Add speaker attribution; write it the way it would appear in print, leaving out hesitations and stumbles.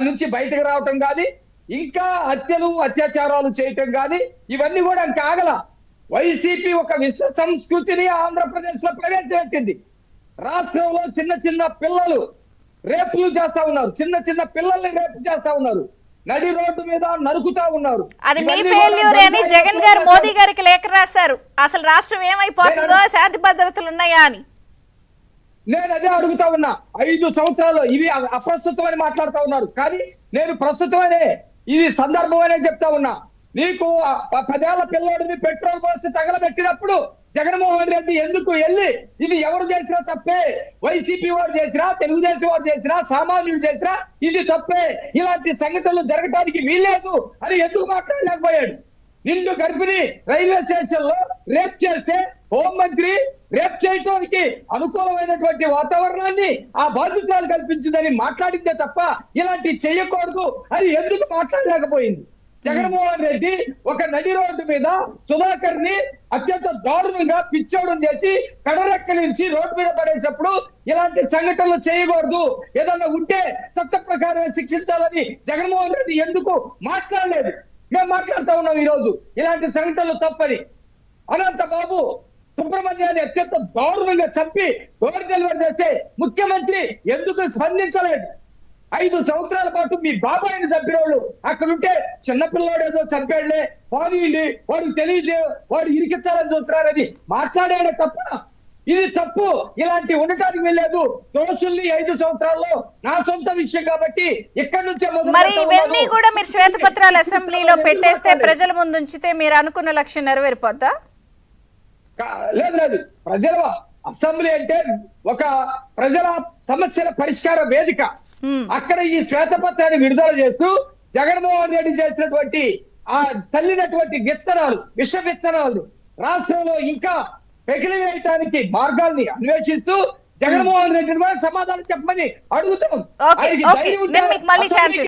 Speaker 1: నుంచి బయటకు రావటం కానీ ఇంకా హత్యలు అత్యాచారాలు చేయటం కానీ ఇవన్నీ కూడా ఇంకా ఆగల. వైసీపీ ఒక విశ్వ సంస్కృతిని ఆంధ్రప్రదేశ్ లో ప్రవేశపెట్టింది. రాష్ట్రంలో చిన్న చిన్న పిల్లలు రేపులు చేస్తా ఉన్నారు, చిన్న చిన్న పిల్లల్ని రేపు చేస్తా ఉన్నారు, నడి రోడ్డు మీద నరుకుతా ఉన్నారు.
Speaker 2: అది మీ ఫెయిల్యూర్ అని జగన్ గారు మోదీ గారికి లేఖ రాశారు. అసలు రాష్ట్రం ఏమైపోతుందో, శాంతి భద్రతలు ఉన్నాయా అని
Speaker 1: నేను అదే అడుగుతా ఉన్నా. 5 సంవత్సరాలు ఇవి అప్రస్తుతం అని మాట్లాడుతా ఉన్నారు, కానీ నేను ప్రస్తుతమనే ఇది సందర్భమనే చెప్తా ఉన్నా. నీకు 10 ఏళ్ల పిల్లోడిని పెట్రోల్ పోసి తగలబెట్టినప్పుడు జగన్మోహన్ రెడ్డి ఎందుకు వెళ్ళి ఇది ఎవరు చేసినా తప్పే, వైసీపీ వాడు చేసినా, తెలుగుదేశం వాడు చేసినా, సామాన్యులు చేసినా ఇది తప్పే, ఇలాంటి సంఘటనలు జరగడానికి వీల్లేదు అని ఎందుకు మాట్లాడలేకపోయాడు? నిండు గర్భిణి రైల్వే స్టేషన్ లో రేప్ చేస్తే హోంమంత్రి రేప్ చేయడానికి అనుకూలమైనటువంటి వాతావరణాన్ని ఆ బాధితురాలు కల్పించిందని మాట్లాడిందే తప్ప ఇలాంటి చెయ్యకూడదు అని ఎందుకు మాట్లాడలేకపోయింది? జగన్మోహన్ రెడ్డి ఒక నడి రోడ్డు మీద సుధాకర్ ని అత్యంత దారుణంగా పిచ్చోడం చేసి కడరెక్కలించి రోడ్డు మీద పడేసినప్పుడు ఇలాంటి సంఘటనలు చేయకూడదు, ఏదన్నా ఉంటే చట్ట ప్రకారమే శిక్షించాలని జగన్మోహన్ రెడ్డి ఎందుకు మాట్లాడలేదు? మేము మాట్లాడుతా ఉన్నాం ఈ రోజు ఇలాంటి సంఘటనలు తప్పని. అనంత బాబు సుబ్రహ్మణ్యాన్ని అత్యంత దారుణంగా చంపి డోర్ డెలివరీ చేస్తే ముఖ్యమంత్రి ఎందుకు స్పందించలేదు? 5 సంవత్సరాల పాటు మీ బాబాయిని చంపిన వాళ్ళు అక్కడుంటే చిన్నపిల్లాడు ఏదో చంపాడులే, పోనీయండి, వాడికి తెలియదు, వాడు ఇరికించాలని చూస్తున్నారని మాట్లాడాడే తప్ప ఇది తప్పు, ఇలాంటి ఉండటానికి వెళ్ళలేదు. దోషుల్ని 5 సంవత్సరాల్లో నా సొంత విషయం కాబట్టి ఇక్కడి నుంచే
Speaker 2: మరి ఇవన్నీ కూడా మీరు శ్వేతపత్రాలు అసెంబ్లీలో పెట్టేస్తే ప్రజల ముందు ఉంచితే మీరు అనుకున్న లక్ష్యం నెరవేరిపోద్దా?
Speaker 1: లేదు లేదు, ప్రజల అసెంబ్లీ అంటే ఒక ప్రజల సమస్యల పరిష్కార వేదిక. అక్కడ ఈ శ్వేతపత్రాన్ని విడుదల చేస్తూ జగన్మోహన్ రెడ్డి చేసినటువంటి ఆ చల్లినటువంటి విత్తనాలు, విష విత్తనాలు రాష్ట్రంలో ఇంకా పెకిలి వేయటానికి మార్గాల్ని అన్వేషిస్తూ జగన్మోహన్ రెడ్డిని సమాధానం చెప్పమని అడుగుతాం.